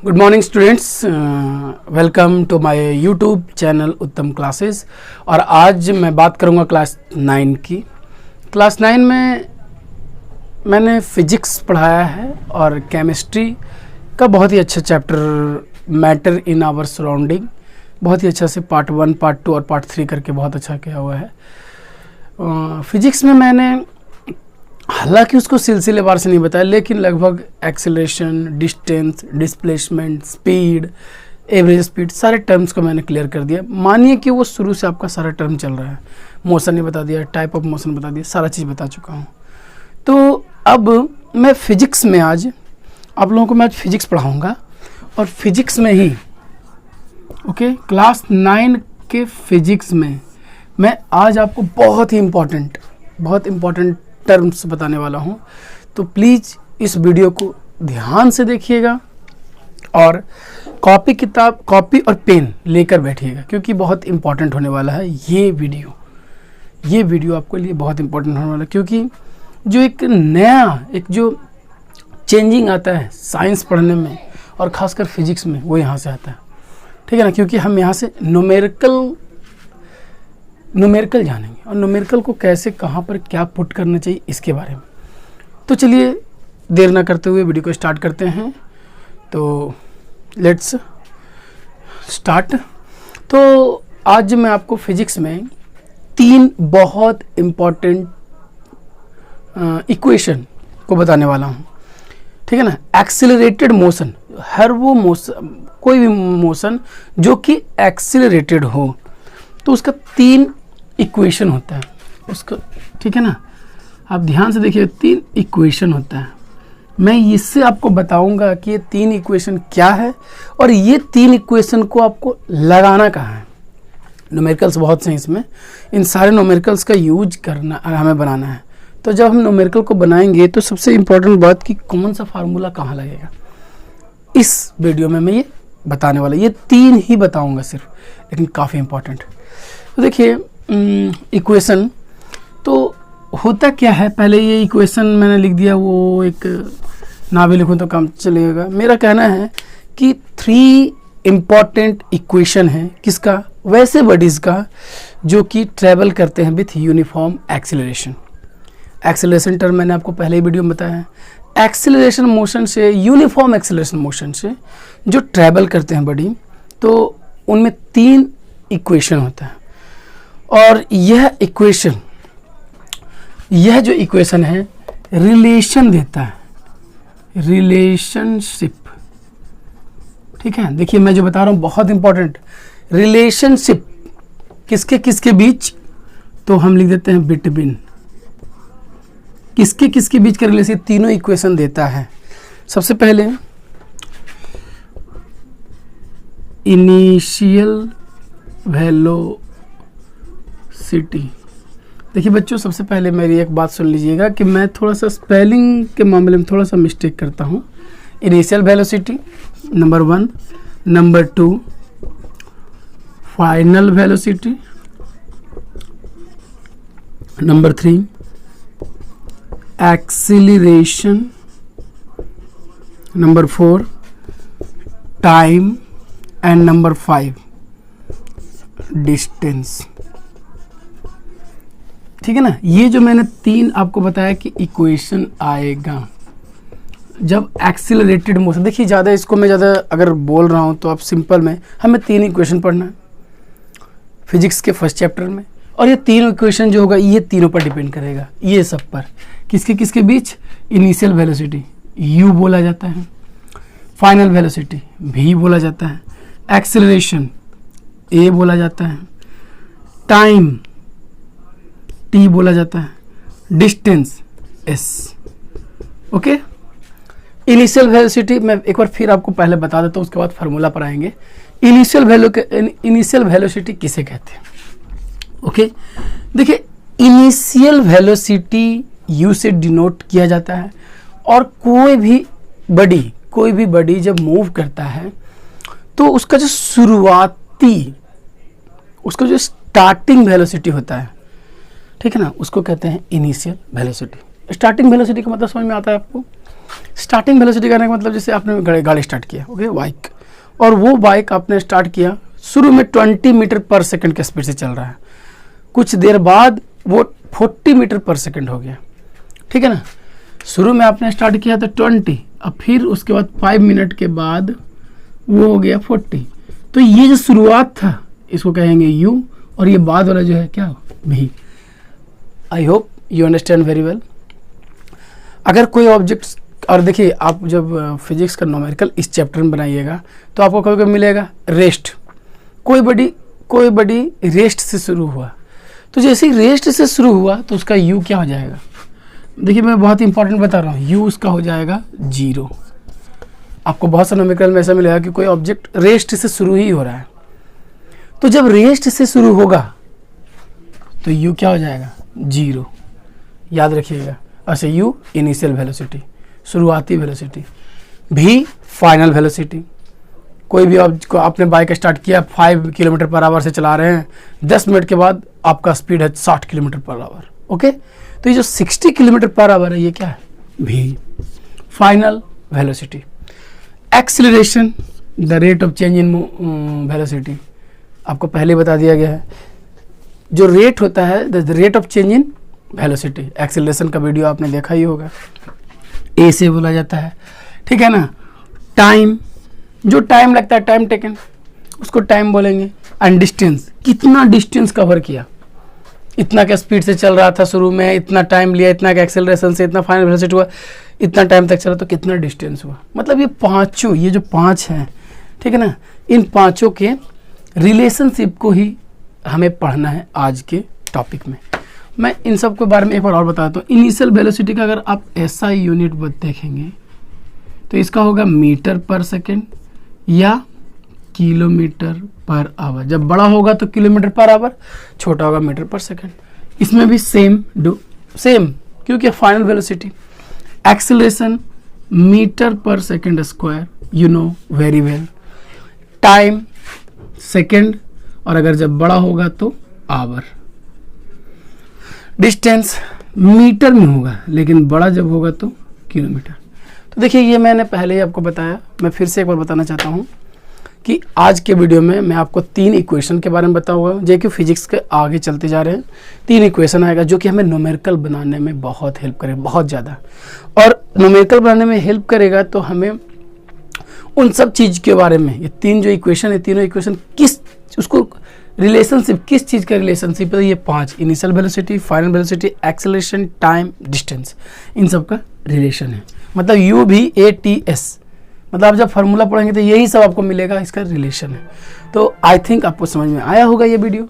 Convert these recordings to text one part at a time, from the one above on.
Good morning students, welcome to my YouTube channel Uttam classes. और आज मैं बात करूंगा क्लास 9 की। क्लास 9 में मैंने फिजिक्स पढ़ाया है और केमिस्ट्री का बहुत ही अच्छा chapter matter in our surrounding बहुत ही अच्छा से पार्ट 1, पार्ट 2 और पार्ट 3 करके बहुत अच्छा किया हुआ है। फिजिक्स में मैंने हालांकि उसको सिलसिलेवार से नहीं बताया, लेकिन लगभग acceleration, distance, displacement, speed, average speed, सारे टर्म्स को मैंने क्लियर कर दिया। मानिए कि वो शुरू से आपका सारा टर्म चल रहा है। मोशन ने बता दिया, टाइप ऑफ मोशन बता दिया, सारा चीज़ बता चुका हूँ। तो अब मैं फिजिक्स में आज आप लोगों को मैं आज फिजिक्स पढ़ाऊँगा और फिजिक्स में ही क्लास 9 के फिजिक्स में मैं आज आपको बहुत इम्पॉर्टेंट टर्म्स बताने वाला हूं। तो प्लीज़ इस वीडियो को ध्यान से देखिएगा और कॉपी और पेन लेकर बैठिएगा, क्योंकि बहुत इम्पॉर्टेंट होने वाला है ये वीडियो आपके लिए बहुत इम्पॉर्टेंट होने वाला है। क्योंकि जो एक नया जो चेंजिंग आता है साइंस पढ़ने में और ख़ासकर फिजिक्स में, वो यहाँ से आता है। ठीक है ना, क्योंकि हम यहाँ से न्यूमेरिकल जानेंगे और न्यूमेरिकल को कैसे, कहाँ पर क्या पुट करना चाहिए, इसके बारे में। तो चलिए देर ना करते हुए वीडियो को स्टार्ट करते हैं। तो लेट्स स्टार्ट। तो आज मैं आपको फिजिक्स में 3 बहुत इम्पॉर्टेंट इक्वेशन को बताने वाला हूँ। ठीक है ना। एक्सीलरेटेड मोशन, हर वो मोशन, कोई भी मोशन जो कि एक्सीलरेटेड हो तो उसका 3 इक्वेशन होता है उसका। ठीक है ना, आप ध्यान से देखिए, 3 इक्वेशन होता है। मैं इससे आपको बताऊंगा कि ये 3 इक्वेशन क्या है और ये 3 इक्वेशन को आपको लगाना कहाँ है। न्यूमेरिकल्स बहुत से हैं इसमें, इन सारे न्यूमेरिकल्स का यूज करना हमें बनाना है। तो जब हम न्यूमेरिकल को बनाएंगे तो सबसे इम्पोर्टेंट बात कि कौन सा फार्मूला कहाँ लगेगा, इस वीडियो में मैं ये बताने वाला। ये 3 ही बताऊंगा सिर्फ, लेकिन काफ़ी इम्पोर्टेंट। तो देखिए इक्वेशन तो होता क्या है। पहले ये इक्वेशन मैंने लिख दिया, वो एक ना भी लिखूँ तो काम चलेगा। मेरा कहना है कि 3 इम्पॉर्टेंट इक्वेशन है किसका, वैसे बॉडीज़ का जो कि ट्रैवल करते हैं with uniform acceleration. Acceleration term मैंने आपको पहले ही वीडियो में बताया है। एक्सीलरेशन मोशन से, यूनिफॉर्म एक्सीलरेशन मोशन से जो ट्रैवल करते हैं बॉडी, तो उनमें 3 इक्वेशन होता है। और यह जो इक्वेशन है रिलेशन देता है, रिलेशनशिप। ठीक है, देखिए मैं जो बता रहा हूँ बहुत इंपॉर्टेंट। रिलेशनशिप किसके बीच, तो हम लिख देते हैं बिटवीन। किसके बीच का रिलेशन, तीनों इक्वेशन देता है। सबसे पहले इनिशियल वेलोसिटी। देखिए बच्चों, सबसे पहले मेरी एक बात सुन लीजिएगा कि मैं थोड़ा सा स्पेलिंग के मामले में थोड़ा सा मिस्टेक करता हूँ। Initial velocity number 1, number 2 final velocity, number 3 acceleration, number 4 time and number 5 distance. ठीक है ना। ये जो मैंने 3 आपको बताया कि इक्वेशन आएगा जब एक्सीलरेटेड मोशन। देखिए ज़्यादा इसको मैं ज़्यादा अगर बोल रहा हूँ तो आप सिंपल में, हमें 3 इक्वेशन पढ़ना है फिजिक्स के फर्स्ट चैप्टर में। और ये 3 इक्वेशन जो होगा ये तीनों पर डिपेंड करेगा, ये सब पर। किसके बीच, इनिशियल वेलोसिटी u बोला जाता है, फाइनल वेलोसिटी v बोला जाता है, एक्सीलरेशन a बोला जाता है, टाइम t बोला जाता है, distance s। Okay. Initial velocity मैं एक बार फिर आपको पहले बता देता हूँ, उसके बाद फार्मूला पर आएंगे। इनिशियल वेलोसिटी किसे कहते हैं। ओके, देखिए इनिशियल वेलोसिटी u से डिनोट किया जाता है। और कोई भी बॉडी जब मूव करता है तो उसका जो स्टार्टिंग वेलोसिटी होता है, ठीक है ना, उसको कहते हैं इनिशियल वेलोसिटी। स्टार्टिंग वेलोसिटी का मतलब समझ में आता है आपको? स्टार्टिंग वेलोसिटी करने का मतलब जैसे आपने गाड़ी स्टार्ट किया, ओके, बाइक, और वो बाइक आपने स्टार्ट किया, शुरू में 20 मीटर पर सेकंड के स्पीड से चल रहा है, कुछ देर बाद वो 40 मीटर पर सेकंड हो गया, ठीक है ना। शुरू में आपने स्टार्ट किया था 20, अब फिर उसके बाद 5 मिनट के बाद वो हो गया 40। तो ये जो शुरुआत था इसको कहेंगे u, और ये बाद वाला जो है क्या, v। I hope you understand very well. अगर कोई ऑब्जेक्ट, और देखिए आप जब फिजिक्स का न्यूमेरिकल इस चैप्टर में बनाइएगा तो आपको कभी कभी मिलेगा रेस्ट, कोई बड़ी रेस्ट से शुरू हुआ, तो जैसे ही रेस्ट से शुरू हुआ तो उसका u क्या हो जाएगा? देखिए मैं बहुत इंपॉर्टेंट बता रहा हूँ, u उसका हो जाएगा 0। आपको बहुत सा न्यूमेरिकल में ऐसा मिलेगा कि कोई ऑब्जेक्ट रेस्ट से शुरू ही हो रहा है, तो जब रेस्ट से शुरू होगा तो u क्या हो जाएगा? 0। याद रखिएगा। अच्छा, u इनिशियल वेलोसिटी, शुरुआती वेलोसिटी, v फाइनल वेलोसिटी। कोई भी आपने बाइक स्टार्ट किया 5 किलोमीटर पर आवर से चला रहे हैं, 10 मिनट के बाद आपका स्पीड है 60 किलोमीटर पर आवर, ओके। तो ये जो 60 किलोमीटर पर आवर है ये क्या है? v final velocity. Acceleration, the rate of change in velocity, आपको पहले बता दिया गया है। जो रेट होता है the rate of change in velocity, acceleration का वीडियो आपने देखा ही होगा, ए से बोला जाता है, ठीक है ना। टाइम, जो टाइम लगता है, टाइम टेकन, उसको टाइम बोलेंगे। एंड डिस्टेंस, कितना डिस्टेंस कवर किया, इतना का स्पीड से चल रहा था शुरू में, इतना टाइम लिया, इतना का एक्सेलरेशन से इतना फाइनल वेलोसिटी हुआ, इतना टाइम तक चला तो कितना डिस्टेंस हुआ। मतलब ये पांचों, ये जो 5 हैं, ठीक है ना, इन पांचों के रिलेशनशिप को ही हमें पढ़ना है आज के टॉपिक में। मैं इन सब के बारे में एक बार और बताता हूँ। इनिशियल वेलोसिटी का अगर आप ऐसा यूनिट देखेंगे तो इसका होगा मीटर पर सेकेंड या किलोमीटर पर आवर। जब बड़ा होगा तो किलोमीटर पर आवर, छोटा होगा मीटर पर सेकेंड। इसमें भी सेम क्योंकि फाइनल वेलोसिटी। एक्सेलरेशन मीटर पर second square, you know very well. Time second, और अगर जब बड़ा होगा तो आवर। डिस्टेंस मीटर में होगा, लेकिन बड़ा जब होगा तो किलोमीटर। तो देखिए ये मैंने पहले ही आपको बताया, मैं फिर से एक बार बताना चाहता हूँ कि आज के वीडियो में मैं आपको 3 इक्वेशन के बारे में बताऊंगा, जो कि फिजिक्स के आगे चलते जा रहे हैं। 3 इक्वेशन आएगा जो कि हमें न्यूमेरिकल बनाने में बहुत हेल्प करेगा, बहुत ज़्यादा। और न्यूमेरिकल बनाने में हेल्प करेगा तो हमें उन सब चीज़ के बारे में, ये 3 जो इक्वेशन है, तीनों इक्वेशन किस, उसको रिलेशनशिप, किस चीज़ का रिलेशनशिप है, ये 5, initial velocity, final velocity, acceleration, time, distance, इन सब का रिलेशन है। मतलब UVATS, मतलब आप जब फार्मूला पढ़ेंगे तो यही सब आपको मिलेगा, इसका रिलेशन है। तो आई थिंक आपको समझ में आया होगा ये वीडियो,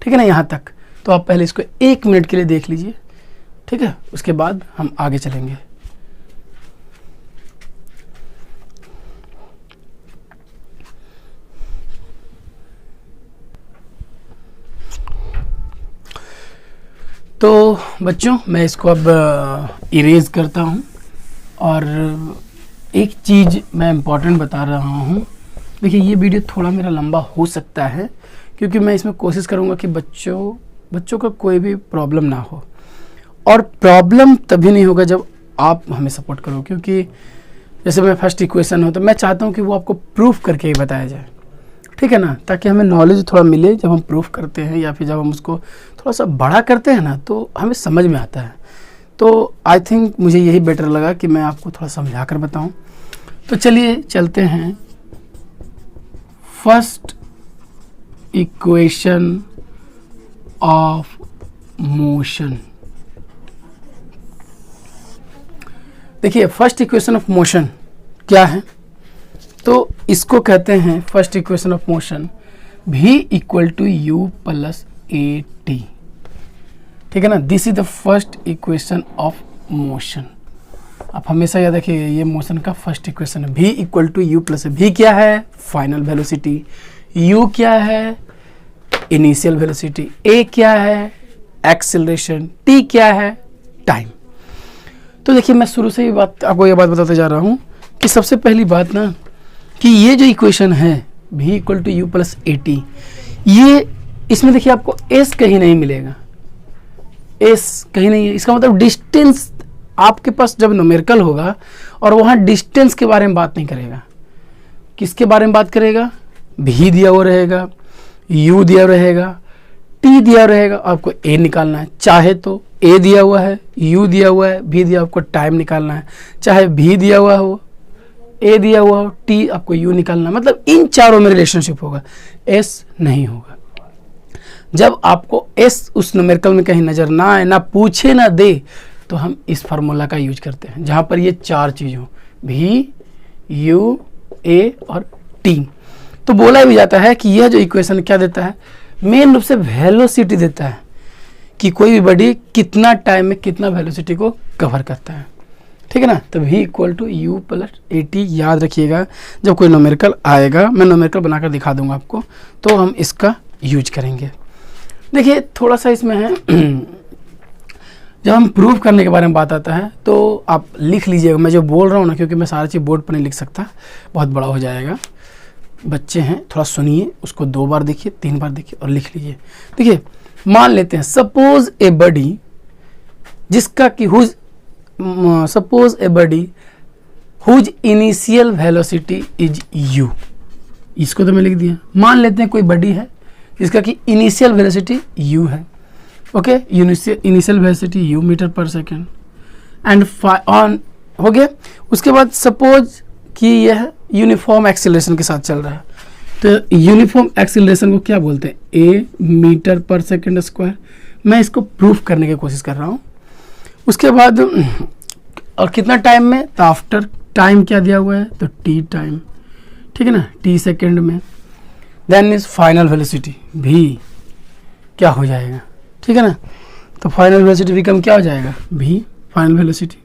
ठीक है ना, यहाँ तक। तो आप पहले इसको 1 मिनट के लिए देख लीजिए, ठीक है, उसके बाद हम आगे चलेंगे। तो बच्चों मैं इसको अब इरेज करता हूँ, और एक चीज़ मैं इम्पॉर्टेंट बता रहा हूँ। देखिए ये वीडियो थोड़ा मेरा लंबा हो सकता है, क्योंकि मैं इसमें कोशिश करूँगा कि बच्चों का कोई भी प्रॉब्लम ना हो। और प्रॉब्लम तभी नहीं होगा जब आप हमें सपोर्ट करो, क्योंकि जैसे मैं फर्स्ट इक्वेशन हो तो मैं चाहता हूँ कि वो आपको प्रूफ करके ही बताया जाए, ठीक है ना, ताकि हमें नॉलेज थोड़ा मिले। जब हम प्रूफ करते हैं या फिर जब हम उसको थोड़ा सा बड़ा करते हैं ना, तो हमें समझ में आता है। तो आई थिंक मुझे यही बेटर लगा कि मैं आपको थोड़ा समझा कर बताऊं। तो चलिए चलते हैं फर्स्ट इक्वेशन ऑफ मोशन। देखिए फर्स्ट इक्वेशन ऑफ मोशन क्या है, तो इसको कहते हैं first equation of motion v equal to u plus a t, ठीक है ना। This is the first equation of motion. आप हमेशा याद रखिए ये मोशन का फर्स्ट इक्वेशन है, v equal to u plus. v क्या है? Final velocity. u क्या है? Initial velocity. a क्या है? एक्सेलरेशन। t क्या है? टाइम। तो देखिए मैं शुरू से ही आपको ये बात बताते जा रहा हूँ कि सबसे पहली बात ना, कि ये जो इक्वेशन है v equal to u plus a t, ये इसमें देखिए आपको s कहीं नहीं मिलेगा, s कहीं नहीं है। इसका मतलब डिस्टेंस आपके पास जब न्यूमेरिकल होगा और वहाँ डिस्टेंस के बारे में बात नहीं करेगा, किसके बारे में बात करेगा, भी दिया हुआ रहेगा, u दिया रहेगा, t दिया रहेगा, आपको a निकालना है। चाहे तो a दिया हुआ है, u दिया हुआ है, v दिया, आपको टाइम निकालना है। चाहे v दिया हुआ हो, a दिया हुआ हो, t, आपको u निकालना है। मतलब इन चारों में रिलेशनशिप होगा, s नहीं होगा। जब आपको s उस न्यूमेरिकल में कहीं नजर ना आए, ना पूछे ना दे, तो हम इस फार्मूला का यूज करते हैं जहां पर ये चार चीज हो, v, u, a और t। तो बोला भी जाता है कि यह जो इक्वेशन क्या देता है, मेन रूप से वेलोसिटी देता है कि कोई भी बॉडी कितना टाइम में कितना वेलोसिटी को कवर करता है। ठीक है ना। तो v equal to u plus a t याद रखिएगा। जब कोई न्यूमेरिकल आएगा, मैं न्यूमेरिकल बनाकर दिखा दूंगा आपको, तो हम इसका यूज करेंगे। देखिए थोड़ा सा इसमें है जब हम प्रूव करने के बारे में बात आता है तो आप लिख लीजिएगा। मैं जो बोल रहा हूँ ना, क्योंकि मैं सारी चीज़ बोर्ड पर नहीं लिख सकता, बहुत बड़ा हो जाएगा। बच्चे हैं, थोड़ा सुनिए, उसको 2 बार देखिए, 3 बार देखिए और लिख लीजिए। देखिए मान लेते हैं सपोज ए बॉडी जिसका कि suppose a body whose initial velocity is u, इसको तो मैं लिख दिया। मान लेते हैं कोई बॉडी है जिसका कि इनिशियल वेलोसिटी u है, okay, initial velocity u metre पर सेकेंड एंड ऑन हो गया। उसके बाद सपोज कि यह यूनिफॉर्म एक्सेलरेशन के साथ चल रहा है, तो यूनिफॉर्म एक्सेलरेशन को क्या बोलते हैं, a मीटर पर सेकेंड स्क्वायर। मैं इसको प्रूफ करने की कोशिश कर रहा हूँ। उसके बाद और कितना टाइम में, तो आफ्टर टाइम क्या दिया हुआ है, तो t टाइम, ठीक है ना, t सेकेंड में। Then is final velocity v क्या हो जाएगा, ठीक है ना। तो फाइनल वेलोसिटी बिकम क्या हो जाएगा, v फाइनल वेलोसिटी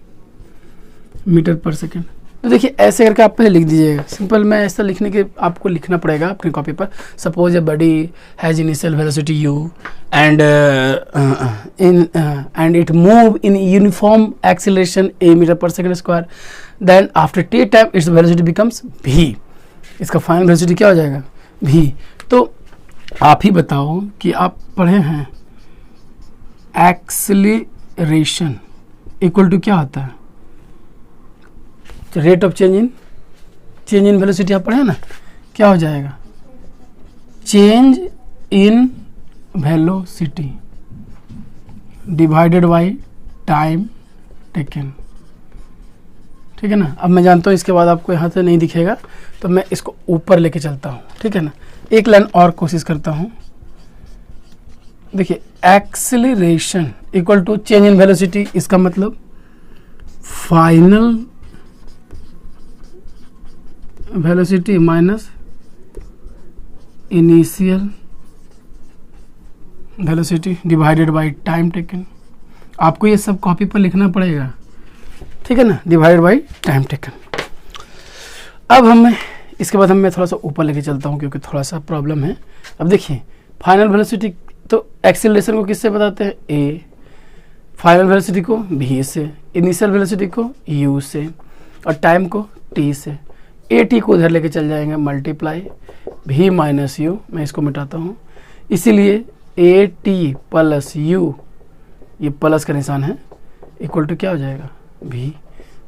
मीटर पर सेकेंड। तो देखिए ऐसे करके आप पहले लिख दीजिएगा। सिंपल में ऐसा लिखने के आपको लिखना पड़ेगा अपनी कॉपी पर। Suppose a body has initial velocity u and it move in uniform acceleration a meter per second square, then after t time its velocity becomes v। इसका फाइनल वेलोसिटी क्या हो जाएगा, v। तो आप ही बताओ कि आप पढ़े हैं एक्सेलरेशन इक्वल टू क्या होता है, rate of change in velocity आप पढ़े ना, क्या हो जाएगा, change in velocity divided by time taken. ठीक है ना। अब मैं जानता हूँ इसके बाद आपको यहाँ से नहीं दिखेगा, तो मैं इसको ऊपर लेके चलता हूँ, ठीक है ना। एक लाइन और कोशिश करता हूँ। देखिए acceleration equal to change in velocity, इसका मतलब final velocity minus initial velocity divided by time taken. आपको ये सब कॉपी पर लिखना पड़ेगा, ठीक है ना, डिवाइडेड बाय टाइम टेकन। अब हमें इसके बाद मैं थोड़ा सा ऊपर लेके चलता हूँ क्योंकि थोड़ा सा प्रॉब्लम है। अब देखिए फाइनल वेलोसिटी, तो एक्सेलरेशन को किससे बताते हैं, a, फाइनल वेलोसिटी को v से, इनिशियल वेलोसिटी को u से और टाइम को t से। ए टी को उधर लेके चल जाएंगे, मल्टीप्लाई v माइनस यू, मैं इसको मिटाता हूँ। इसीलिए ए टी प्लस यू, ये प्लस का निशान है, इक्वल टू क्या हो जाएगा, v।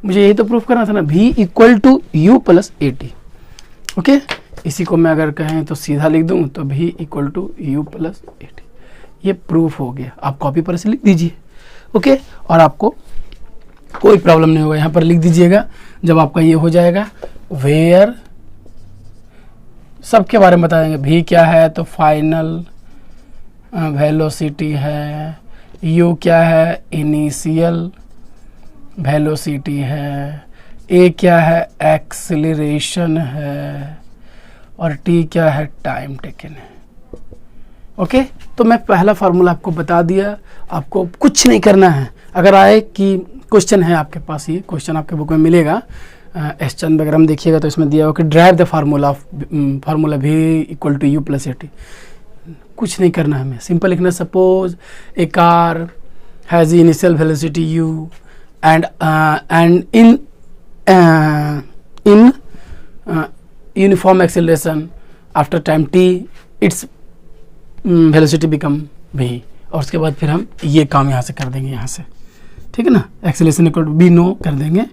मुझे यही तो प्रूफ करना था ना, v equal to u plus a t. Okay, इसी को मैं अगर कहें तो सीधा लिख दूँ तो v equal to u plus a t. ये प्रूफ हो गया। आप कॉपी पर से लिख दीजिए, ओके, और आपको कोई प्रॉब्लम नहीं होगा। यहाँ पर लिख दीजिएगा जब आपका ये हो जाएगा, वेयर सबके बारे में बताएंगे। v क्या है, तो फाइनल वेलोसिटी है, u क्या है, इनिशियल वेलोसिटी है, a क्या है, एक्सेलरेशन है, और t क्या है, टाइम टेकन है। ओके, तो मैं पहला फार्मूला आपको बता दिया। आपको कुछ नहीं करना है। अगर आए कि क्वेश्चन है आपके पास, ये क्वेश्चन आपके बुक में मिलेगा, एस चंद वगैरह में देखिएगा तो इसमें दिया हो कि derive the formula v equal to u plus a t. कुछ नहीं करना है, हमें सिंपल लिखना, suppose a car has initial velocity u and in uniform acceleration after time t its velocity become v। और उसके बाद फिर हम ये काम यहाँ से कर देंगे, यहाँ से ठीक है ना। Acceleration equal to we know कर देंगे,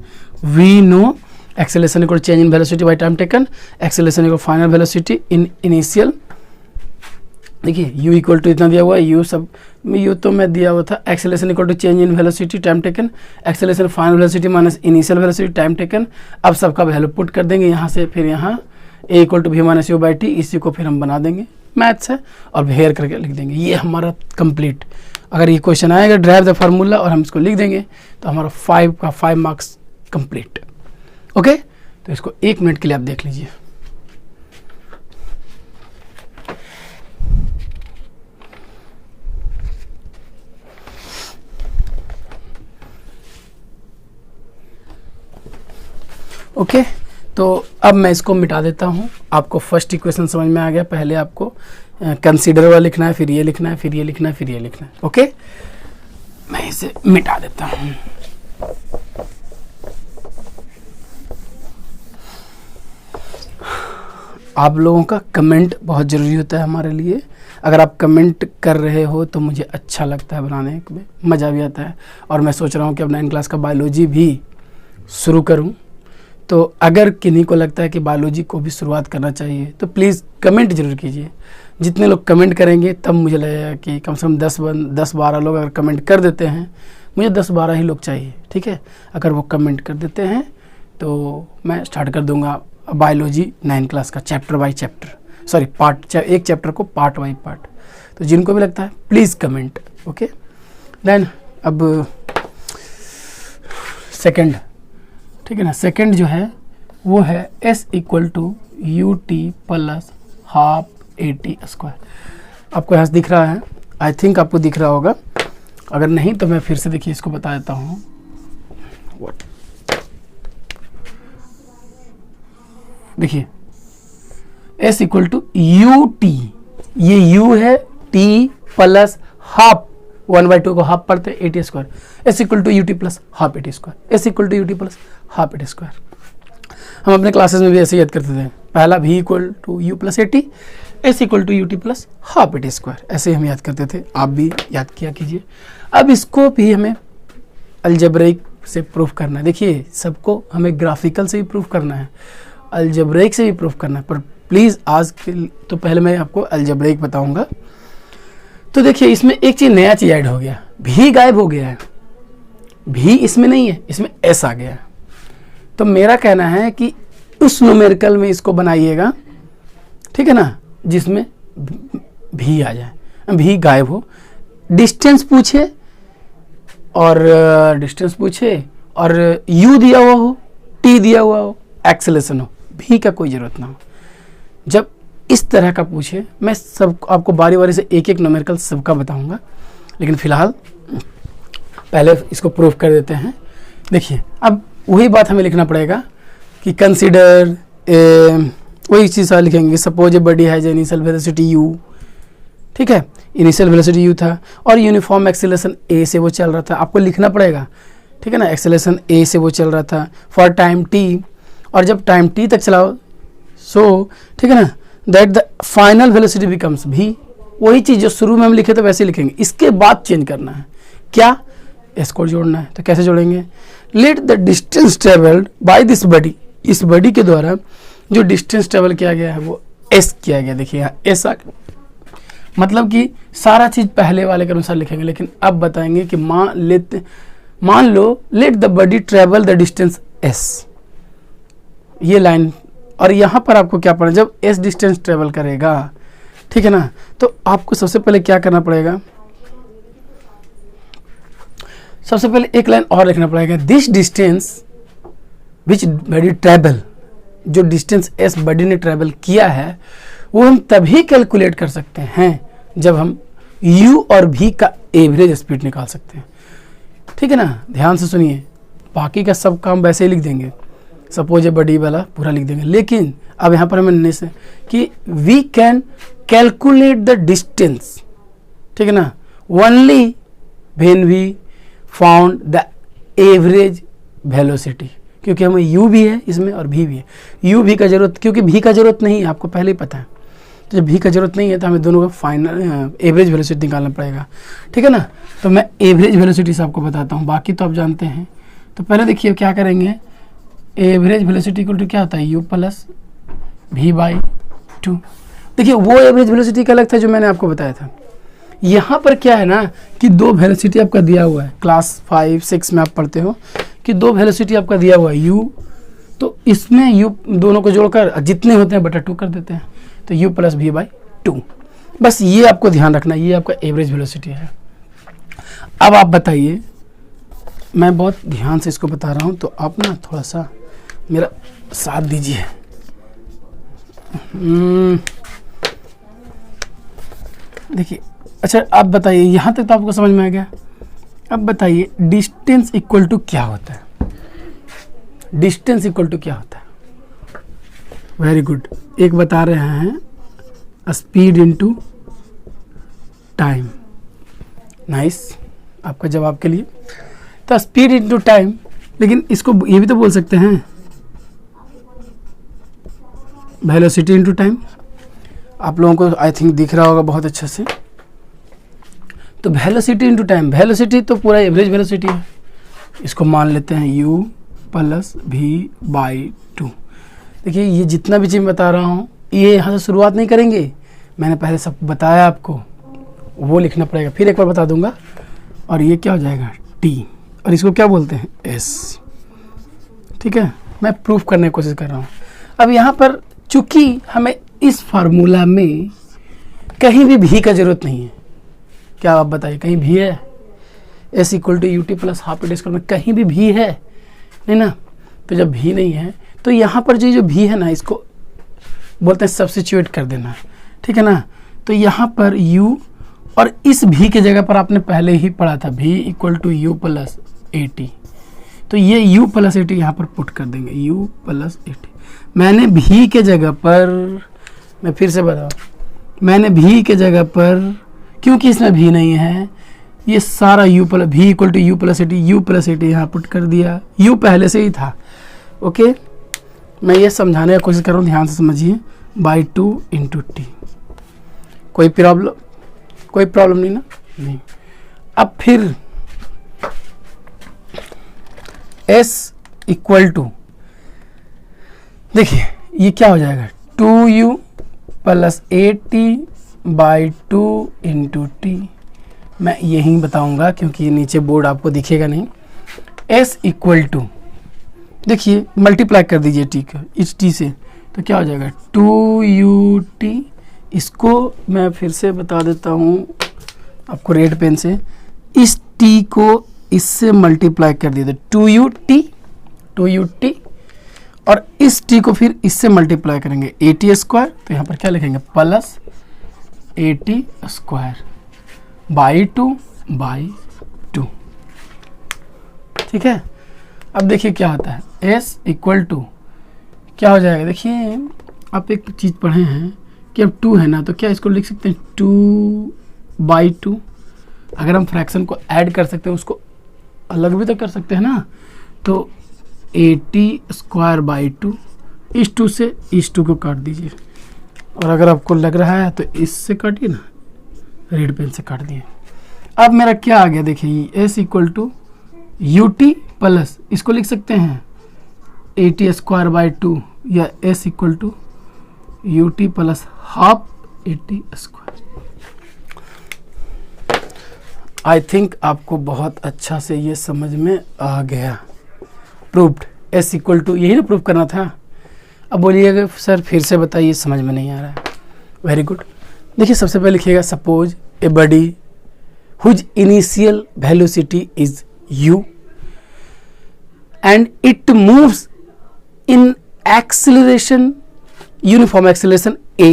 we know acceleration equal change in velocity by time taken, acceleration equal final velocity in initial, देखिए u इक्वल टू इतना दिया हुआ है, u सब u तो मैं दिया हुआ था, acceleration equal to change in velocity time taken, acceleration final velocity minus initial velocity time taken. अब सबका वैल्यू पुट कर देंगे यहाँ से, फिर यहाँ a equal to v minus u by t, इसी को फिर हम बना देंगे, मैथ्स है, और हेयर करके लिख देंगे। ये हमारा कंप्लीट, अगर ये क्वेश्चन आएगा ड्राइव द फार्मूला और हम इसको लिख देंगे तो हमारा 5 का 5 मार्क्स कंप्लीट। ओके, तो इसको 1 मिनट के लिए आप देख लीजिए। ओके, तो अब मैं इसको मिटा देता हूँ। आपको फर्स्ट इक्वेशन समझ में आ गया, पहले आपको कंसीडर वाला लिखना है, फिर ये लिखना है, फिर ये लिखना है, फिर ये लिखना है। ओके, मैं इसे मिटा देता हूँ। आप लोगों का कमेंट बहुत ज़रूरी होता है हमारे लिए। अगर आप कमेंट कर रहे हो तो मुझे अच्छा लगता है, बनाने में मज़ा भी आता है। और मैं सोच रहा हूँ कि अब 9th क्लास का बायोलॉजी भी शुरू करूँ, तो अगर किन्हीं को लगता है कि बायोलॉजी को भी शुरुआत करना चाहिए तो प्लीज़ कमेंट जरूर कीजिए। जितने लोग कमेंट करेंगे तब मुझे लगेगा कि कम से कम 10-12 लोग अगर कमेंट कर देते हैं, मुझे 10-12 ही लोग चाहिए, ठीक है। अगर वो कमेंट कर देते हैं तो मैं स्टार्ट कर दूंगा बायोलॉजी 9th क्लास का chapter by chapter, sorry part, एक चैप्टर को पार्ट बाय पार्ट। तो जिनको भी लगता है प्लीज़ कमेंट। ओके, देन अब सेकंड, ठीक है ना, सेकंड जो है वो है s equal to u t plus half a t square. आपको यहाँ से दिख रहा है, आई थिंक आपको दिख रहा होगा, अगर नहीं तो मैं फिर से देखिए इसको बता देता हूँ। देखिए s equal to u t, ये u है, t प्लस हाफ, 1/2 को हाफ पढ़ते हैं, a t square, s equal to u t plus half a t square, s equal to u t plus half a t square. हम अपने classes में भी ऐसे याद करते थे, पहला v equal to u plus a t, s equal to u t plus half a t square, ऐसे हम याद करते थे। आप भी याद किया कीजिए। अब इसको भी हमें अलजेब्रिक से प्रूफ करना है। देखिए सबको हमें ग्राफिकल से भी प्रूफ करना है, अलजेब्रिक से भी प्रूफ करना है, पर प्लीज़ आज के तो पहले मैं आपको अलजेब्रिक बताऊंगा। तो देखिए इसमें एक चीज़, नया चीज़ ऐड हो गया, भी गायब हो गया है, भी इसमें नहीं है, इसमें एस आ गया है। तो मेरा कहना है कि उस न्यूमेरिकल में इसको बनाइएगा, ठीक है ना, जिसमें भी आ जाए, भी गायब हो, डिस्टेंस पूछे और u दिया हुआ हो, t दिया हुआ हो, एक्सेलरेशन हो, भी का कोई ज़रूरत ना हो। जब इस तरह का पूछे, मैं सब आपको बारी बारी से एक एक न्यूमेरिकल सबका बताऊंगा, लेकिन फिलहाल पहले इसको प्रूफ कर देते हैं। देखिए अब वही बात हमें लिखना पड़ेगा कि कंसीडर, वही चीज़ लिखेंगे, suppose a body has initial velocity u, ठीक है, इनिशियल वेलोसिटी u था और यूनिफॉर्म एक्सेलरेशन a से वो चल रहा था, आपको लिखना पड़ेगा, ठीक है ना, एक्सेलरेशन a से वो चल रहा था फॉर टाइम t, और जब टाइम t तक चलाओ सो, ठीक है ना, that the final velocity becomes v, वही चीज़ जो शुरू में हम लिखे थे वैसे लिखेंगे, इसके बाद चेंज करना है, क्या, s को जोड़ना है। तो कैसे जोड़ेंगे, let the distance travelled by this body, इस बॉडी के द्वारा जो डिस्टेंस ट्रेवल किया गया है वो s किया गया। देखिए यहाँ s आ, मतलब कि सारा चीज़ पहले वाले के अनुसार लिखेंगे, लेकिन अब बताएंगे कि मान लो let the body travel the distance s, ये लाइन, और यहाँ पर आपको क्या पढ़ना, जब s डिस्टेंस ट्रेवल करेगा, ठीक है ना, तो आपको सबसे पहले क्या करना पड़ेगा, सबसे पहले एक लाइन और लिखना पड़ेगा, this distance which body travel, जो डिस्टेंस s बॉडी ने ट्रेवल किया है वो हम तभी कैलकुलेट कर सकते हैं जब हम u और v का एवरेज स्पीड निकाल सकते हैं, ठीक है ना। ध्यान से सुनिए, बाकी का सब काम वैसे ही लिख देंगे, सपोज ए बॉडी वाला पूरा लिख देंगे, लेकिन अब यहाँ पर हमें से कि we can calculate the distance, ठीक है ना, only when we found the average velocity, क्योंकि हमें u भी है इसमें और v भी है। u v का जरूरत, क्योंकि v का जरूरत नहीं है, आपको पहले ही पता है, तो जब v का जरूरत नहीं है तो हमें दोनों का फाइनल एवरेज वेलोसिटी निकालना पड़ेगा, ठीक है ना। तो मैं एवरेज वेलोसिटी से आपको बताता हूँ, बाकी तो आप जानते हैं। तो पहले देखिए क्या करेंगे, एवरेज वेलोसिटी इक्वल टू क्या होता है, u प्लस v बाई 2। देखिए वो एवरेज वेलोसिटी का अलग था जो मैंने आपको बताया था। यहाँ पर क्या है ना कि दो वेलोसिटी आपका दिया हुआ है, क्लास 5 6 में आप पढ़ते हो कि दो वेलोसिटी आपका दिया हुआ है u, तो इसमें u दोनों को जोड़कर जितने होते हैं बटा 2 कर देते हैं, तो u प्लस v बाई 2। बस ये आपको ध्यान रखना, ये आपका एवरेज वेलोसिटी है। अब आप बताइए, मैं बहुत ध्यान से इसको बता रहा हूँ तो आप ना थोड़ा सा मेरा साथ दीजिए। देखिए अच्छा आप बताइए, यहाँ तक तो आपको समझ में आ गया। अब बताइए डिस्टेंस इक्वल टू क्या होता है, डिस्टेंस इक्वल टू क्या होता है। वेरी गुड, एक बता रहे हैं स्पीड इनटू टाइम। नाइस, आपका जवाब के लिए। तो स्पीड इनटू टाइम, लेकिन इसको ये भी तो बोल सकते हैं वेलोसिटी इनटू टाइम। आप लोगों को आई थिंक दिख रहा होगा बहुत अच्छे से। तो वेलोसिटी इनटू टाइम, वेलोसिटी तो पूरा एवरेज वेलोसिटी है, इसको मान लेते हैं u प्लस v बाई 2। देखिए ये जितना भी चीज़ बता रहा हूँ ये यहाँ से शुरुआत नहीं करेंगे, मैंने पहले सब बताया आपको, वो लिखना पड़ेगा, फिर एक बार बता दूंगा। और ये क्या हो जाएगा t, और इसको क्या बोलते हैं s। ठीक है, मैं प्रूफ करने की कोशिश कर रहा हूँ। अब यहाँ पर चूंकि हमें इस फार्मूला में कहीं भी भी का जरूरत नहीं है, क्या आप बताइए कहीं भी है, s equal to ut plus half a square में कहीं भी भी है नहीं ना। तो जब भी नहीं है तो यहाँ पर जो भी है ना इसको बोलते हैं सब्स्टिट्यूट कर देना, ठीक है ना। तो यहाँ पर u, और इस भी के जगह पर आपने पहले ही पढ़ा था v equal to u plus 80, तो ये u प्लस 80 यहाँ पर पुट कर देंगे, u प्लस 80। मैंने भी के जगह पर, मैं फिर से बताऊँ, मैंने भी के जगह पर, क्योंकि इसमें भी नहीं है, ये सारा u प्लस भी equal to u plus 80, u plus 80 यहाँ पुट कर दिया, u पहले से ही था। ओके, मैं ये समझाने की कोशिश कर रहा हूँ, ध्यान से समझिए, बाई 2 इंटू टी। कोई प्रॉब्लम नहीं ना, नहीं। अब फिर s इक्वल टू, देखिए ये क्या हो जाएगा 2u plus 80 by 2 into T. मैं यही बताऊंगा क्योंकि ये नीचे बोर्ड आपको दिखेगा नहीं। s इक्वल टू, देखिए मल्टीप्लाई कर दीजिए टी का इस टी से, तो क्या हो जाएगा 2ut। इसको मैं फिर से बता देता हूँ आपको रेड पेन से, इस t को इससे मल्टीप्लाई कर दिया 2ut, और इस t को फिर इससे मल्टीप्लाई करेंगे 80 स्क्वायर, तो यहाँ पर क्या लिखेंगे प्लस 80 स्क्वायर बाई 2। ठीक है, अब देखिए क्या होता है s इक्वल टू क्या हो जाएगा। देखिए आप एक चीज़ पढ़े हैं कि अब 2 है ना, तो क्या इसको लिख सकते हैं 2 बाई 2। अगर हम फ्रैक्शन को ऐड कर सकते हैं उसको अलग भी तो कर सकते हैं ना, तो 80 स्क्वायर बाई 2, इस 2 से इस 2 को काट दीजिए, और अगर आपको लग रहा है तो इससे काटिए ना, रेड पेन से काट दिए। अब मेरा क्या आ गया, देखिए s equal to ut plus, इसको लिख सकते हैं 80 स्क्वायर बाई 2, या s equal to ut plus half 80 square. I think आपको बहुत अच्छा से ये समझ में आ गया। प्रूव्ड, s इक्वल टू, यही ना प्रूव करना था। अब बोलिएगा सर फिर से बताइए, समझ में नहीं आ रहा है। वेरी गुड, देखिए सबसे पहले लिखिएगा suppose a body whose initial velocity is u and it moves in acceleration, uniform acceleration a,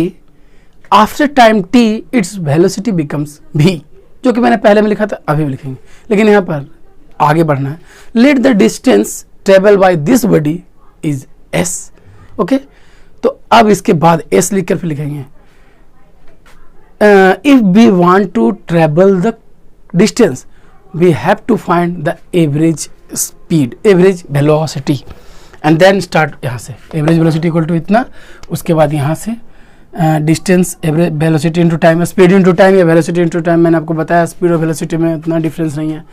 after time t its velocity becomes v, जो कि मैंने पहले में लिखा था, अभी भी लिखेंगे, लेकिन यहाँ पर आगे बढ़ना है। let the distance travel by this body is s। Okay, तो अब इसके बाद s लिखकर फिर लिखेंगे if we want to travel the distance we have to find the average speed, average velocity, and then start यहाँ से average velocity equal to इतना, उसके बाद यहाँ से distance velocity into time, speed into time या वेलोसिटी इंटू टाइम, मैंने आपको बताया स्पीड और वेलोसिटी में उतना डिफरेंस नहीं है।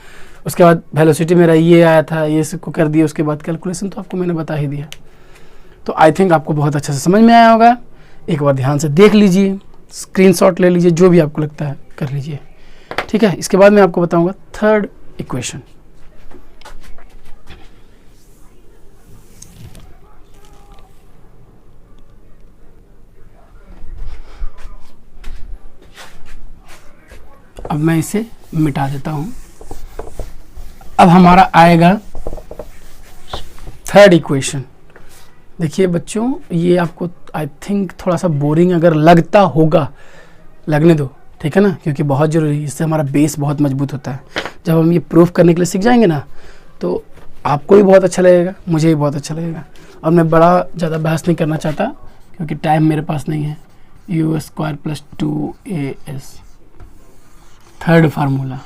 उसके बाद वेलोसिटी मेरा ये आया था, ये इसको कर दिया, उसके बाद कैलकुलेशन तो आपको मैंने बता ही दिया। तो आई थिंक आपको बहुत अच्छे से समझ में आया होगा। एक बार ध्यान से देख लीजिए, स्क्रीनशॉट ले लीजिए, जो भी आपको लगता है कर लीजिए, ठीक है। इसके बाद मैं आपको बताऊंगा थर्ड इक्वेशन। अब मैं इसे मिटा देता हूं। अब हमारा आएगा थर्ड इक्वेशन। देखिए बच्चों, ये आपको आई थिंक थोड़ा सा बोरिंग अगर लगता होगा, लगने दो, ठीक है ना, क्योंकि बहुत ज़रूरी है, इससे हमारा बेस बहुत मजबूत होता है। जब हम ये प्रूफ करने के लिए सीख जाएंगे ना, तो आपको भी बहुत अच्छा लगेगा, मुझे भी बहुत अच्छा लगेगा। और मैं बड़ा ज़्यादा बहस नहीं करना चाहता, क्योंकि टाइम मेरे पास नहीं है। u² + 2as थर्ड फार्मूला,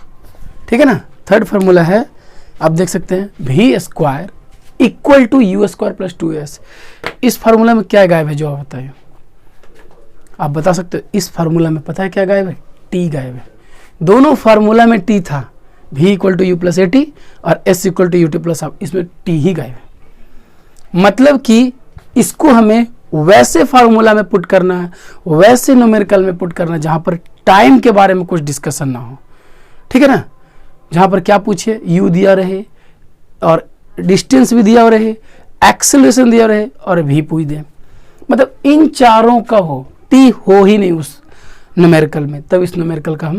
ठीक है ना। थर्ड फार्मूला है, आप देख सकते हैं v² = u² + 2s। इस फार्मूला में क्या गायब है, जो आप बताइए, आप बता सकते हो। इस फार्मूला में पता है क्या गायब है, t गायब है। दोनों फार्मूला में t था, v = u + at और s = ut + half, इसमें t ही गायब है। मतलब कि इसको हमें वैसे फार्मूला में पुट करना है, वैसे न्यूमेरिकल में पुट करना है जहां पर टाइम के बारे में कुछ डिस्कशन ना हो, ठीक है ना। जहां पर क्या पूछे, u दिया रहे और डिस्टेंस भी दिया रहे, एक्सेलरेशन दिया रहे और v पूछ दे, मतलब इन चारों का हो, t हो ही नहीं उस न्यूमेरिकल में, तब इस न्यूमेरिकल का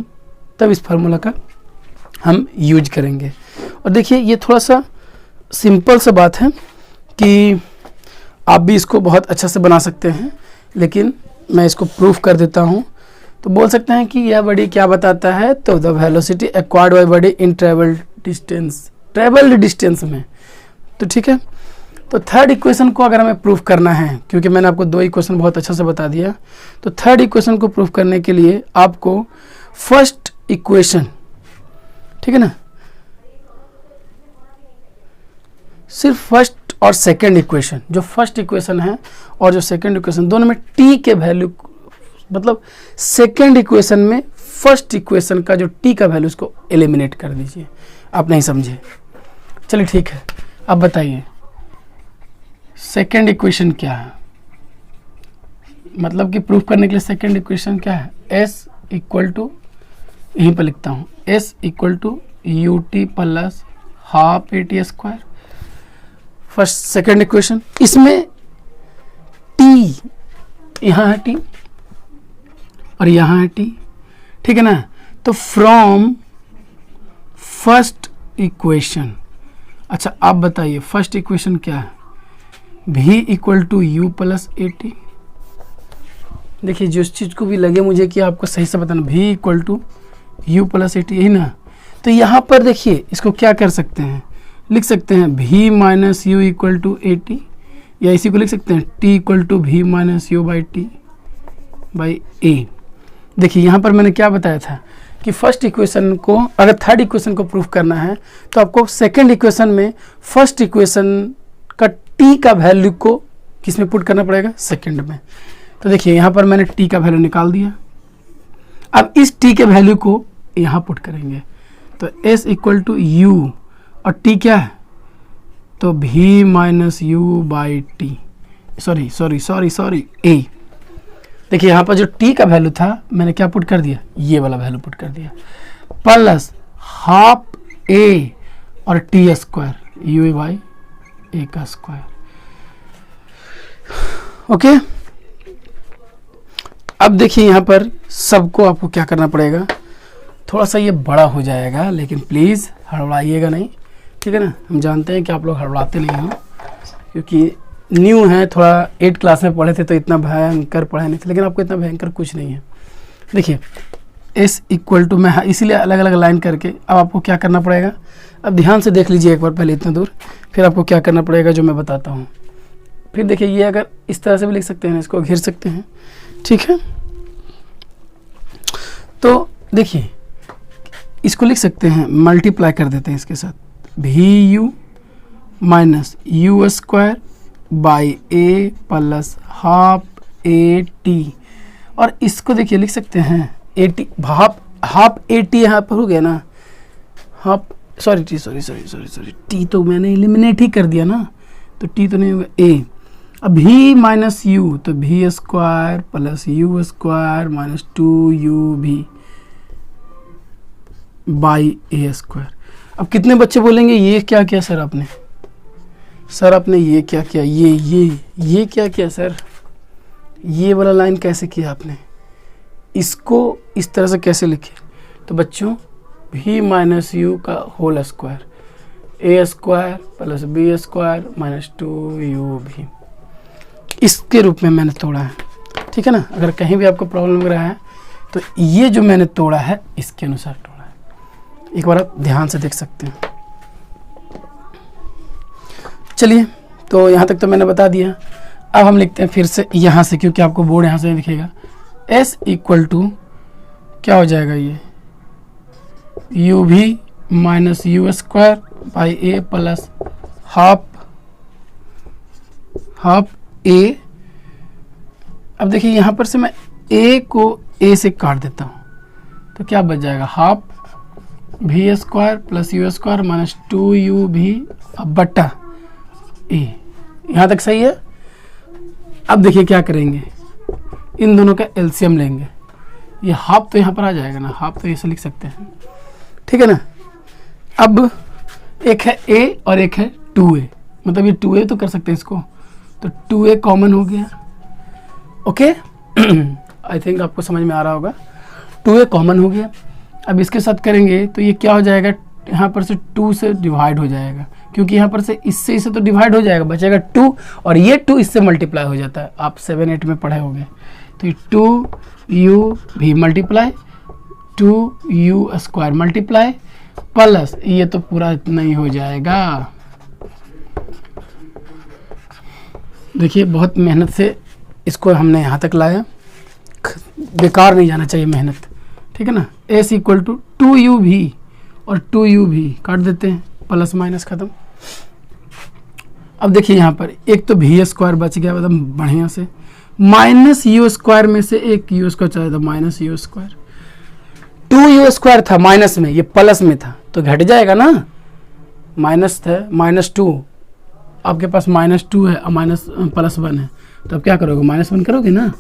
तब इस फार्मूला का हम यूज करेंगे। और देखिए ये थोड़ा सा सिंपल सा बात है कि आप भी इसको बहुत अच्छा से बना सकते हैं, लेकिन मैं इसको प्रूफ कर देता हूँ। तो बोल सकते हैं कि यह बॉडी क्या बताता है, तो the velocity acquired by body in travelled distance में, तो ठीक है। तो थर्ड इक्वेशन को अगर हमें प्रूफ करना है, क्योंकि मैंने आपको दो इक्वेशन बहुत अच्छा से बता दिया, तो थर्ड इक्वेशन को प्रूफ करने के लिए आपको फर्स्ट इक्वेशन, ठीक है ना, सिर्फ फर्स्ट और सेकंड इक्वेशन, जो फर्स्ट इक्वेशन है और जो सेकंड इक्वेशन, दोनों में t के वैल्यू, मतलब सेकंड इक्वेशन में फर्स्ट इक्वेशन का जो t का वैल्यू, उसको एलिमिनेट कर दीजिए। आप नहीं समझे, चलिए ठीक है। अब बताइए सेकंड इक्वेशन क्या है, मतलब कि प्रूफ करने के लिए सेकंड इक्वेशन क्या है, s = यहीं पर लिखता हूँ, s = ut + half at²। First second equation, इसमें t यहाँ है, t और यहाँ है t, ठीक है ना। तो फ्रॉम फर्स्ट इक्वेशन, अच्छा आप बताइए फर्स्ट इक्वेशन क्या है, v = u + at। देखिए जिस चीज़ को भी लगे मुझे कि आपको सही से बताना, v = u + at, यही ना। तो यहाँ पर देखिए इसको क्या कर सकते हैं, लिख सकते हैं v - u = at, या इसी को लिख सकते हैं t = v - u/t by a। देखिए यहाँ पर मैंने क्या बताया था कि फर्स्ट इक्वेशन को, अगर थर्ड इक्वेशन को प्रूफ करना है तो आपको सेकंड इक्वेशन में फर्स्ट इक्वेशन का t का वैल्यू को किस में पुट करना पड़ेगा, सेकंड में। तो देखिए यहाँ पर मैंने t का वैल्यू निकाल दिया। अब इस t के वैल्यू को यहाँ पुट करेंगे, तो s = u और t क्या है, तो v - u/t, सॉरी a। देखिए यहाँ पर जो t का वैल्यू था मैंने क्या पुट कर दिया, ये वाला वैल्यू पुट कर दिया, प्लस हाफ a और t² u/a²। ओके, अब देखिए यहाँ पर सबको आपको क्या करना पड़ेगा, थोड़ा सा ये बड़ा हो जाएगा, लेकिन प्लीज़ हड़बड़ाइएगा नहीं, ठीक है ना। हम जानते हैं कि आप लोग हड़बड़ाते नहीं हो, क्योंकि न्यू है, थोड़ा 8 क्लास में पढ़े थे तो इतना भयंकर पढ़े नहीं थे, लेकिन आपको इतना भयंकर कुछ नहीं है। देखिए s = मैं इसीलिए अलग अलग लाइन करके, अब आपको क्या करना पड़ेगा, अब ध्यान से देख लीजिए एक बार पहले इतना दूर, फिर आपको क्या करना पड़ेगा जो मैं बताता हूँ। फिर देखिए ये अगर इस तरह से भी लिख सकते हैं, इसको घेर सकते हैं, ठीक है। तो देखिए इसको लिख सकते हैं, मल्टीप्लाई कर देते हैं इसके साथ, vu - u² by a + half at और इसको देखिए लिख सकते हैं 80, हाफ 80 यहाँ पर हो गया ना, हाफ सॉरी टी तो मैंने एलिमिनेट ही कर दिया ना, तो टी तो नहीं होगा ए। अब भी माइनस यू, तो भी square plus U square minus 2u भी बाई ए स्क्वायर। अब कितने बच्चे बोलेंगे ये क्या किया सर आपने, सर आपने ये क्या किया, ये क्या किया सर, ये वाला लाइन कैसे किया आपने, इसको इस तरह से कैसे लिखे। तो बच्चों भी माइनस यू का whole square, A square plus B square minus 2u V, इसके रूप में मैंने तोड़ा है, ठीक है ना। अगर कहीं भी आपको प्रॉब्लम लग रहा है तो ये जो मैंने तोड़ा है इसके अनुसार तोड़ा है, एक बार आप ध्यान से देख सकते हैं। चलिए, तो यहाँ तक तो मैंने बता दिया। अब हम लिखते हैं फिर से यहाँ से, क्योंकि आपको बोर्ड यहाँ से दिखेगा। s इक्वल टू क्या हो जाएगा, ये u V minus U square by A plus half A. अब देखिए यहाँ पर से मैं a को a से काट देता हूँ, तो क्या बच जाएगा, हाफ भी square plus U square minus 2u भी बट्टा ए। यहाँ तक सही है। अब देखिए क्या करेंगे, इन दोनों का एलसीएम लेंगे, ये हाफ तो यहाँ पर आ जाएगा ना, हाफ तो ऐसे लिख सकते हैं, ठीक है ना। अब एक है a और एक है 2a, मतलब ये 2a तो कर सकते हैं इसको, तो 2a कॉमन हो गया, ओके। आई थिंक आपको समझ में आ रहा होगा, 2a कॉमन हो गया। अब इसके साथ करेंगे तो ये क्या हो जाएगा, यहाँ पर से 2 से डिवाइड हो जाएगा, क्योंकि यहाँ पर से इससे तो डिवाइड हो जाएगा, बचेगा 2, और ये 2 इससे मल्टीप्लाई हो जाता है, आप 7-8 में पढ़े होंगे। तो ये 2u भी multiply 2u square multiply plus ये तो पूरा इतना ही हो जाएगा। देखिए बहुत मेहनत से इसको हमने यहाँ तक लाया, बेकार नहीं जाना चाहिए मेहनत, ठीक है ना। s इक्वल टू 2u भी और 2u भी काट देते हैं, प्लस माइनस खत्म। अब देखिए यहाँ पर एक तो भी स्क्वायर बच गया एकदम बढ़िया से, माइनस यू स्क्वायर में से एक यू स्क्वायर चाहिए था, minus U square, 2u square था माइनस में, ये प्लस में था तो घट जाएगा ना, माइनस था -2, आपके पास -2 है और माइनस +1 है, तो अब क्या करोगे, -1 करोगे ना,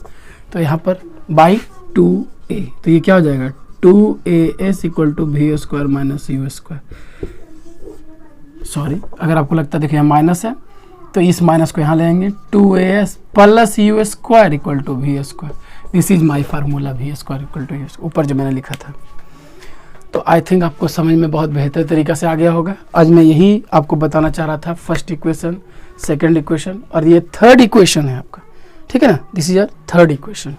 तो यहाँ पर बाई 2a, तो ये क्या हो जाएगा 2as equal to V square minus U square. Sorry, अगर आपको लगता है देखिए यहाँ माइनस है तो इस माइनस को यहाँ ले आएंगे, 2as plus U square equal to V square. This is my formula, V square equal to U, ऊपर जो मैंने लिखा था। तो आई थिंक आपको समझ में बहुत बेहतर तरीका से आ गया होगा। आज मैं यही आपको बताना चाह रहा था, फर्स्ट इक्वेशन, सेकंड इक्वेशन और ये थर्ड इक्वेशन है आपका, ठीक है ना। This is your third equation.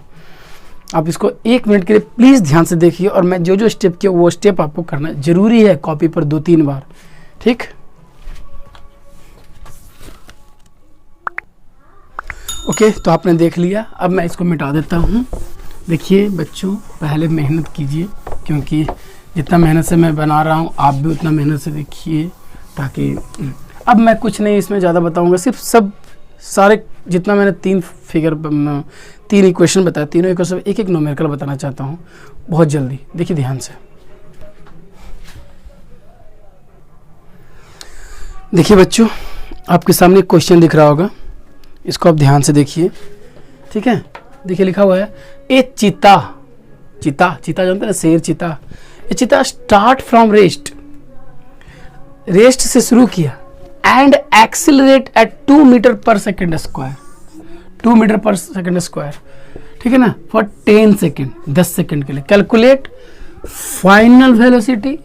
आप इसको 1 मिनट के लिए प्लीज़ ध्यान से देखिए, और मैं जो स्टेप किया वो स्टेप आपको करना जरूरी है कॉपी पर 2-3 बार, ठीक। ओके, तो आपने देख लिया, अब मैं इसको मिटा देता हूँ। देखिए बच्चों, पहले मेहनत कीजिए, क्योंकि जितना मेहनत से मैं बना रहा हूँ आप भी उतना मेहनत से देखिए, ताकि अब मैं कुछ नहीं इसमें ज़्यादा बताऊँगा, सिर्फ सब सारे जितना मैंने 3 इक्वेशन बताया, तीनों इक्वेशन एक न्यूमेरिकल बताना चाहता हूँ बहुत जल्दी। देखिए ध्यान से, देखिए बच्चों, आपके सामने क्वेश्चन दिख रहा होगा, इसको आप ध्यान से देखिए, ठीक है। देखिए लिखा हुआ है, ए चीता जानते हैं ना, शेर चीता, ये चीता स्टार्ट फ्रॉम रेस्ट से शुरू किया एंड एक्सिलरेट एट 2 मीटर पर सेकेंड स्क्वायर, 2 मीटर पर सेकेंड स्क्वायर, ठीक है ना, फॉर 10 सेकेंड, 10 सेकेंड के लिए। Calculate final velocity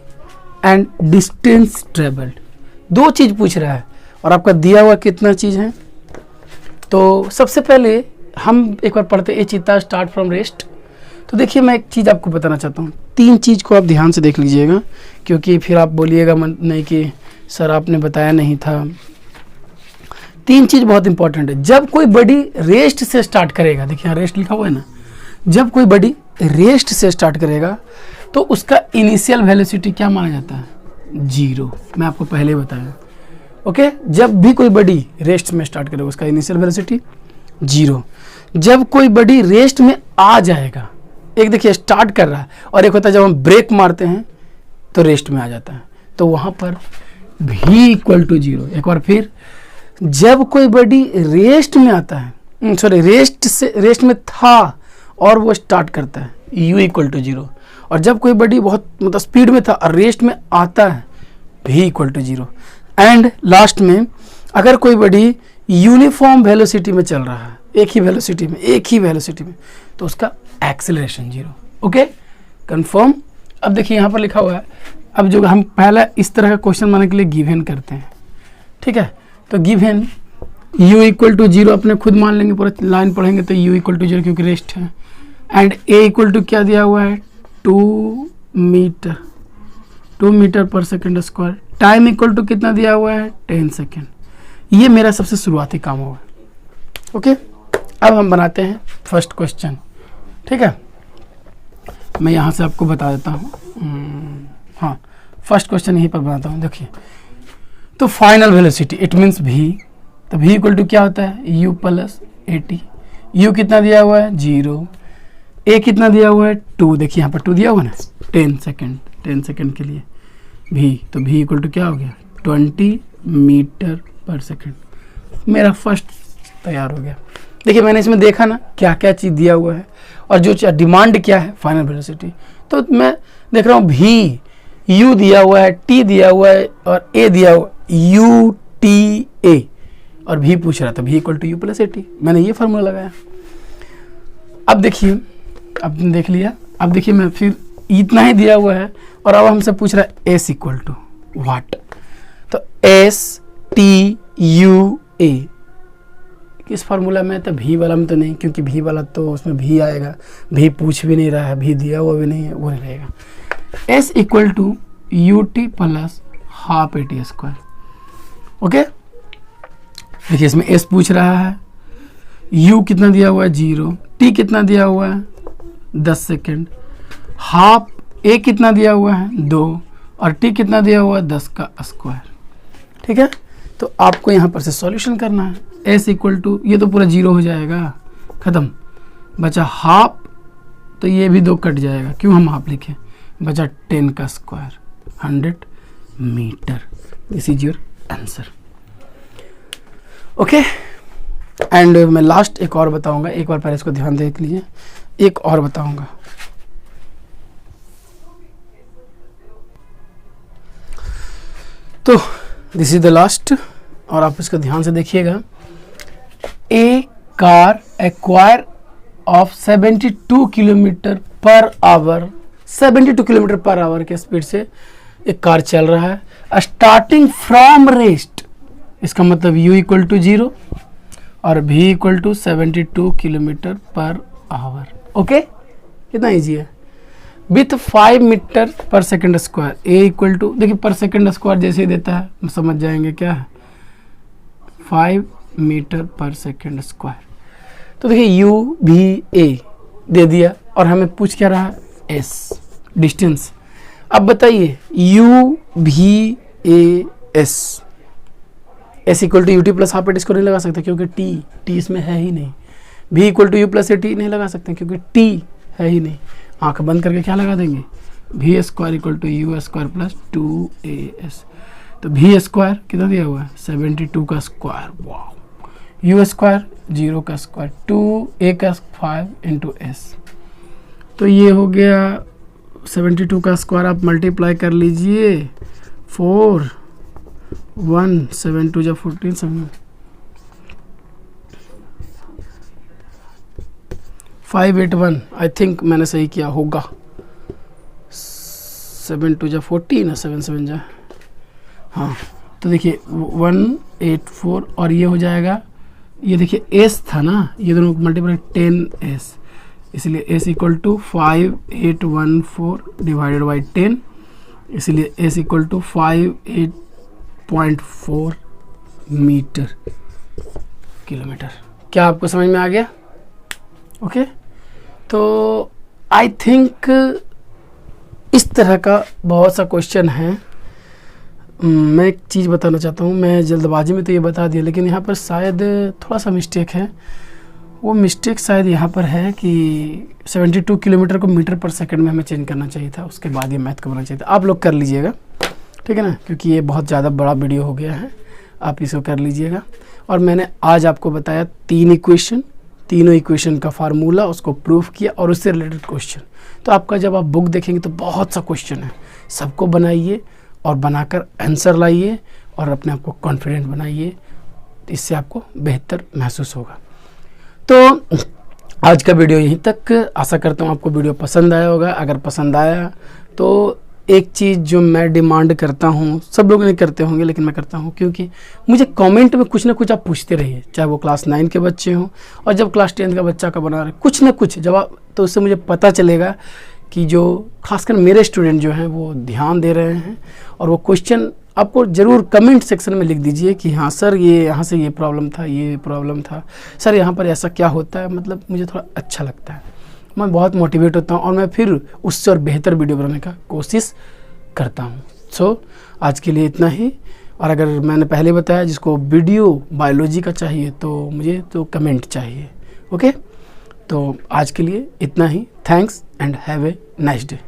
and distance travelled. 2 चीज पूछ रहा है और आपका दिया हुआ कितना चीज है। तो सबसे पहले हम एक बार पढ़ते, ए चीता स्टार्ट फ्रॉम रेस्ट। तो देखिए मैं एक चीज़ आपको बताना चाहता हूँ, 3 चीज़ को आप ध्यान से देख लीजिएगा, क्योंकि फिर आप बोलिएगा नहीं कि सर आपने बताया नहीं था। 3 चीज़ बहुत इंपॉर्टेंट है। जब कोई बडी रेस्ट से स्टार्ट करेगा, देखिए यहाँ रेस्ट लिखा हुआ है ना, जब कोई बडी रेस्ट से स्टार्ट करेगा तो उसका इनिशियल वेलोसिटी क्या माना जाता है, 0। मैं आपको पहले बताया, ओके। जब भी कोई बडी रेस्ट में स्टार्ट करेगा उसका इनिशियल वेलोसिटी 0। जब कोई बॉडी रेस्ट में आ जाएगा, एक देखिए स्टार्ट कर रहा है और एक होता है जब हम ब्रेक मारते हैं तो रेस्ट में आ जाता है, तो वहाँ पर v इक्वल टू 0। एक बार फिर, जब कोई बॉडी रेस्ट में आता है, सॉरी रेस्ट में था और वो स्टार्ट करता है, u इक्वल टू 0। और जब कोई बॉडी बहुत मतलब स्पीड में था और रेस्ट में आता है, v equal to 0। And last में अगर कोई बॉडी यूनिफॉर्म वेलोसिटी में चल रहा है, एक ही वेलोसिटी में, तो उसका एक्सेलरेशन 0। Okay, confirm. अब देखिए यहाँ पर लिखा हुआ है, अब जो हम पहला इस तरह का क्वेश्चन बनाने के लिए गिवन करते हैं, ठीक है, तो गिवन u इक्वल टू 0 अपने खुद मान लेंगे, पूरा लाइन पढ़ेंगे तो u इक्वल टू 0 क्योंकि रेस्ट है। एंड a इक्वल टू क्या दिया हुआ है, 2 मीटर पर second square. Time equal to कितना दिया हुआ है, 10 सेकेंड। ये मेरा सबसे शुरुआती काम होगा। ओके, अब हम बनाते हैं फर्स्ट क्वेश्चन, ठीक है। मैं यहाँ से आपको बता देता हूँ, हाँ फर्स्ट क्वेश्चन यहीं पर बनाता हूँ। देखिए, तो final velocity it means v, तो v इक्वल टू क्या होता है, u प्लस at। u कितना दिया हुआ है, 0। a कितना दिया हुआ है, 2। देखिए यहाँ पर 2 दिया हुआ ना, 10 सेकेंड के लिए v, तो v इक्वल टू क्या हो गया, 20 मीटर पर सेकेंड। मेरा फर्स्ट तैयार हो गया। देखिए मैंने इसमें देखा ना क्या क्या चीज़ दिया हुआ है और जो डिमांड क्या है, फाइनल वेलोसिटी। तो मैं देख रहा हूँ v, u दिया हुआ है, t दिया हुआ है और a दिया हुआ है, u t a, और v पूछ रहा था v equal to u plus a t। मैंने ये फार्मूला लगाया। अब देखिए, अब देख लिया, अब देखिए मैं फिर इतना ही दिया हुआ है और अब हमसे पूछ रहा है s इक्वल टू वाट, तो s t u a। किस फार्मूला में, तो v वाला में तो नहीं, क्योंकि v वाला तो उसमें v आएगा, v पूछ भी नहीं रहा है, v दिया हुआ भी नहीं है, वो नहीं रहेगा। s equal to u t plus half a t square. Okay, देखिए इसमें s पूछ रहा है, u कितना दिया हुआ है, 0, t कितना दिया हुआ है, 10 सेकेंड, हाफ a कितना दिया हुआ है, 2, और t कितना दिया हुआ है, 10 का स्क्वायर। ठीक है, तो आपको यहाँ पर से सॉल्यूशन करना है। s इक्वल टू, ये तो पूरा 0 हो जाएगा, ख़त्म, बचा हाफ, तो ये भी 2 कट जाएगा, क्यों हम हाफ लिखें, बचा 10 का square, 100 metre. This is your answer. Okay, and मैं लास्ट एक और बताऊंगा, एक बार पहले इसको ध्यान देख लीजिए, एक और बताऊंगा। तो दिस इज द लास्ट, और आप इसको ध्यान से देखिएगा। A car acquire of 72 kilometre पर आवर, 72 किलोमीटर पर आवर के स्पीड से एक कार चल रहा है, स्टार्टिंग फ्रॉम रेस्ट। इसका मतलब u इक्वल टू 0 और v इक्वल टू 72 किलोमीटर पर आवर। ओके, कितना ईजी है, विथ 5 मीटर पर second square. a equal to, देखिए पर सेकेंड स्क्वायर जैसे ही देता है समझ जाएंगे क्या है, 5 मीटर पर सेकेंड स्क्वायर। तो देखिए u v a दे दिया और हमें पूछ क्या रहा है, s डिस्टेंस। अब बताइए u v a s, s equal to u t plus half at, इसको नहीं लगा सकते क्योंकि t इसमें है ही नहीं। v equal to u plus a t नहीं लगा सकते क्योंकि t है ही नहीं। आंख बंद करके क्या लगा देंगे, v square equal to u square plus 2as। तो v स्क्वायर कितना दिया हुआ है, 72 का स्क्वायर, वाह, u स्क्वायर 0 का स्क्वायर, 2a का 5 इंटू s। तो ये हो गया 72 का स्क्वायर, आप मल्टीप्लाई कर लीजिए, 4 1 7 2 जब 14 7 581, आई थिंक मैंने सही किया होगा, 7 2 जा 14 और 7 7 जा, हाँ। तो देखिए 184 और ये हो जाएगा, ये देखिए s था ना, ये दोनों मल्टीप्लाई 10s, इसलिए s equal to 5814 divided by 10, इसलिए s equal to 58.4 metre kilometre. क्या आपको समझ में आ गया? ओके, तो आई थिंक इस तरह का बहुत सा क्वेश्चन है। मैं एक चीज़ बताना चाहता हूँ, मैं जल्दबाजी में तो ये बता दिया, लेकिन यहाँ पर शायद थोड़ा सा मिस्टेक है। वो मिस्टेक शायद यहाँ पर है कि 72 किलोमीटर को मीटर पर सेकंड में हमें चेंज करना चाहिए था, उसके बाद ये मैथ करना चाहिए था। आप लोग कर लीजिएगा, ठीक है ना, क्योंकि ये बहुत ज़्यादा बड़ा वीडियो हो गया है, आप इसको कर लीजिएगा। और मैंने आज आपको बताया 3 इक्वेशन, तीनों इक्वेशन का फार्मूला, उसको प्रूफ किया और उससे रिलेटेड क्वेश्चन। तो आपका जब आप बुक देखेंगे तो बहुत सा क्वेश्चन है, सबको बनाइए और बनाकर आंसर लाइए और अपने आप को कॉन्फिडेंट बनाइए, इससे आपको बेहतर महसूस होगा। तो आज का वीडियो यहीं तक, आशा करता हूँ आपको वीडियो पसंद आया होगा। अगर पसंद आया तो एक चीज़ जो मैं डिमांड करता हूँ, सब लोग नहीं करते होंगे लेकिन मैं करता हूँ, क्योंकि मुझे कमेंट में कुछ ना कुछ आप पूछते रहिए, चाहे वो क्लास 9 के बच्चे हों और जब क्लास 10 का बच्चा का बना रहे, कुछ ना कुछ जवाब, तो उससे मुझे पता चलेगा कि जो खासकर मेरे स्टूडेंट जो हैं वो ध्यान दे रहे हैं। और वो क्वेश्चन आपको ज़रूर कमेंट सेक्शन में लिख दीजिए कि हाँ सर ये यहाँ से ये प्रॉब्लम था, ये प्रॉब्लम था सर, यहाँ पर ऐसा क्या होता है, मतलब मुझे थोड़ा अच्छा लगता है, मैं बहुत मोटिवेट होता हूँ और मैं फिर उससे और बेहतर वीडियो बनाने का कोशिश करता हूँ। सो आज के लिए इतना ही। और अगर मैंने पहले बताया जिसको वीडियो बायोलॉजी का चाहिए तो मुझे तो कमेंट चाहिए, ओके। तो आज के लिए इतना ही। Thanks and have a nice day.